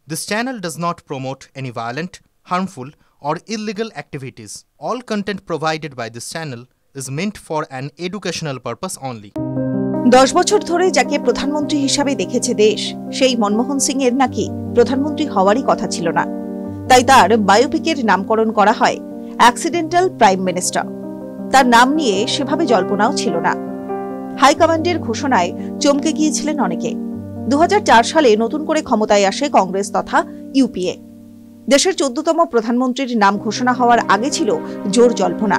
This channel does not promote any violent, harmful, or illegal activities. All content provided by this channel is meant for an educational purpose only. 10 বছর ধরে যাকে প্রধানমন্ত্রী হিসাবে দেখেছে দেশ, সেই মনমোহন সিং এর নাকি প্রধানমন্ত্রী হওয়ারই কথা ছিল না। তাই তার বায়োপিকের নামকরণ করা হয় অ্যাক্সিডেন্টাল প্রাইম মিনিস্টার। তার নাম নিয়ে সেভাবে জল্পনাও ছিল না। হাইকমান্ডের ঘোষণায় চমকে গিয়েছিলেন অনেকে। 2004 সালে নতুন করে ক্ষমতায় আসে কংগ্রেস তথা ইউপিএ। দেশের 14তম প্রধানমন্ত্রীর নাম ঘোষণা হওয়ার আগে ছিল জোর জল্পনা।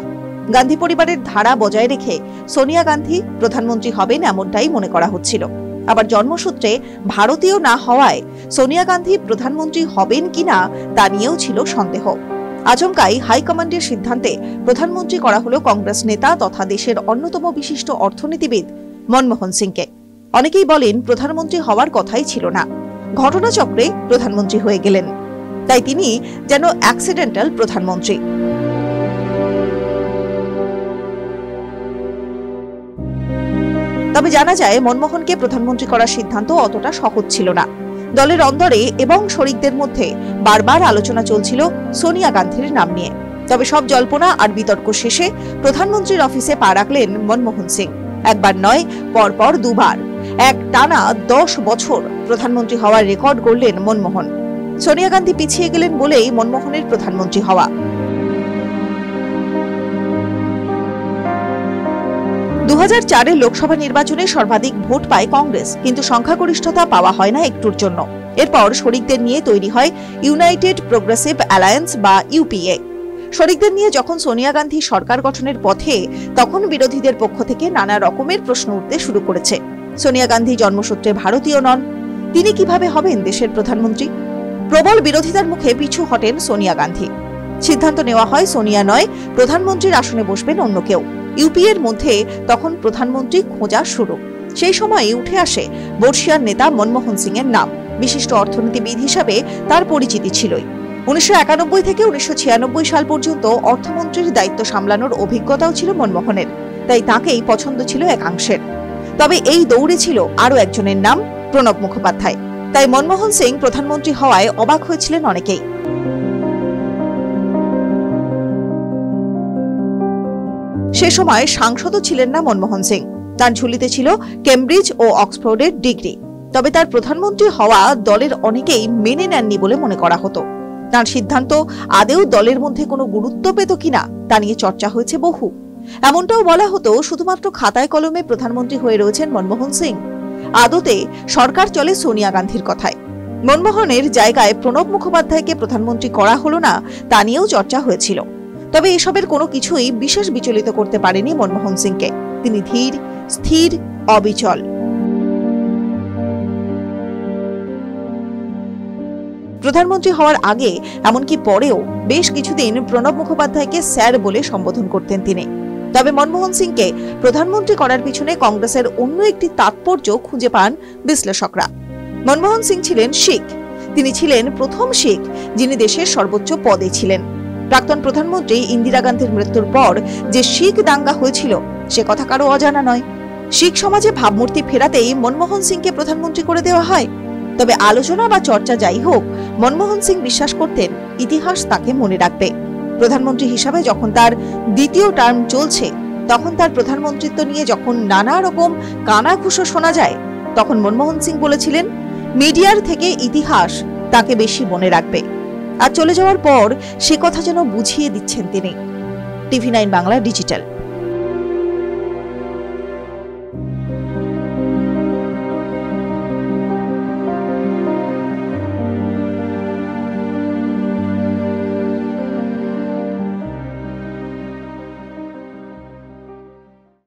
গান্ধী পরিবারের ধারা বজায় রেখে সোনিয়া গান্ধী প্রধানমন্ত্রী হবেন এমনটাই মনে করা হচ্ছিল। আবার জন্মসূত্রে ভারতীয় না হওয়ায় সোনিয়া গান্ধী প্রধানমন্ত্রী হবেন কিনা তা নিয়েও ছিল সন্দেহ। আচমকাই হাইকমান্ডের সিদ্ধান্তে প্রধানমন্ত্রী করা হলো কংগ্রেস নেতা তথা দেশের অন্যতম বিশিষ্ট অর্থনীতিবিদ মনমোহন সিংকে। অনেকেই বলেন প্রধানমন্ত্রী হওয়ার কথাই ছিল না, ঘটনাচক্রে প্রধানমন্ত্রী হয়ে গেলেন। তাই তিনি যেন অ্যাক্সিডেন্টাল প্রধানমন্ত্রী। তবে জানা যায় মনমোহনকে প্রধানমন্ত্রী করার সিদ্ধান্ত অতটা সহজ ছিল না। দলের অন্দরে এবং শরিকদের মধ্যে বারবার আলোচনা চলছিল সোনিয়া গান্ধীর নাম নিয়ে। তবে সব জল্পনা আর বিতর্ক শেষে প্রধানমন্ত্রীর অফিসে পা রাখলেন মনমোহন সিং। একবার নয়, পরপর দুবার এক টানা 10 বছর প্রধানমন্ত্রী হওয়ার রেকর্ড গড়লেন মনমোহন। সোনিয়া গান্ধী পিছিয়ে গেলেন বলেই মনমোহনের প্রধানমন্ত্রী হওয়া। 2004 লোকসভা নির্বাচনে সর্বাধিক ভোট পায় কংগ্রেস, কিন্তু সংখ্যাগরিষ্ঠতা পাওয়া হয় না একটুর জন্য। এরপর শরিকদের নিয়ে তৈরি হয় ইউনাইটেড প্রোগ্রেসিভ অ্যালায়েন্স বা ইউপিএ। শরিকদের নিয়ে যখন সোনিয়া গান্ধী সরকার গঠনের পথে, তখন বিরোধীদের পক্ষ থেকে নানা রকমের প্রশ্ন উঠতে শুরু করেছে। সোনিয়া গান্ধী জন্মসূত্রে ভারতীয় নন, তিনি কিভাবে হবেন দেশের প্রধানমন্ত্রী? প্রবল বিরোধিতার মুখে পিছু হটেন সোনিয়া গান্ধী। সিদ্ধান্ত নেওয়া হয় সোনিয়া নয়, প্রধানমন্ত্রীর আসনে বসবেন অন্য কেউ। ইউপিএর মধ্যে তখন প্রধানমন্ত্রী খোঁজা শুরু। সেই সময় উঠে আসে বর্ষিয়ার নেতা মনমোহন সিং এর নাম। বিশিষ্ট অর্থনীতিবিদ হিসাবে তার পরিচিতি ছিলই। 1991 থেকে 1996 সাল পর্যন্ত অর্থমন্ত্রীর দায়িত্ব সামলানোর অভিজ্ঞতাও ছিল মনমোহনের, তাই তাকেই পছন্দ ছিল একাংশের। তবে এই দৌড়ে ছিল আরো একজনের নাম, প্রণব মুখোপাধ্যায়। তাই মনমোহন সিং প্রধানমন্ত্রী হওয়ায় অবাক হয়েছিলেন অনেকেই। সে সময় সাংসদও ছিলেন না মনমোহন সিং। তার ঝুলিতে ছিল কেমব্রিজ ও অক্সফোর্ডের ডিগ্রি। তবে তার প্রধানমন্ত্রী হওয়া দলের অনেকেই মেনে নেননি বলে মনে করা হতো। তার সিদ্ধান্ত আদেও দলের মধ্যে কোনো গুরুত্ব পেত কিনা তা নিয়ে চর্চা হয়েছে বহু। এমনটাও বলা হতো শুধুমাত্র খাতায় কলমে প্রধানমন্ত্রী হয়ে রয়েছেন মনমোহন সিং। আদতে সরকার চলে সোনিয়া গান্ধীর কথায়। মনমোহনের জায়গায় প্রণব মুখোপাধ্যায়কে প্রধানমন্ত্রী করা হলো না তা নিয়েও চর্চা হয়েছিল। তবে এসবের কোনো কিছুই বিশেষ বিচলিত করতে পারেনি মনমোহন সিংকে। তিনি ধীর, স্থির, অবিচল। প্রধানমন্ত্রী হওয়ার আগে এমনকি পরেও বেশ কিছুদিন প্রণব মুখোপাধ্যায়কে স্যার বলে সম্বোধন করতেন তিনি। তবে মনমোহন সিংকে প্রধানমন্ত্রী করার পিছনে কংগ্রেসের অন্য একটি তাৎপর্য খুঁজে পান বিশ্লেষকরা। মনমোহন সিং ছিলেন শিখ। তিনি ছিলেন প্রথম শিখ যিনি দেশের সর্বোচ্চ পদে ছিলেন। প্রাক্তন প্রধানমন্ত্রী ইন্দিরা গান্ধীর মৃত্যুর পর যে শিখ দাঙ্গা হয়েছিল সে কথা কারো অজানা নয়। শিখ সমাজে ভাবমূর্তি ফেরাতেই মনমোহন সিংকে প্রধানমন্ত্রী করে দেওয়া হয়। তবে আলোচনা বা চর্চা যাই হোক, মনমোহন সিং বিশ্বাস করতেন ইতিহাস তাকে মনে রাখবে। প্রধানমন্ত্রী হিসাবে যখন তার দ্বিতীয় টার্ম চলছে, তখন তার প্রধানমন্ত্রিত্ব নিয়ে যখন নানা রকম কানাঘুষো শোনা যায়, তখন মনমোহন সিং বলেছিলেন মিডিয়ার থেকে ইতিহাস তাকে বেশি মনে রাখবে। আর চলে যাওয়ার পর সে কথা যেন বুঝিয়ে দিচ্ছেন তিনি। TV9 Bangla digital.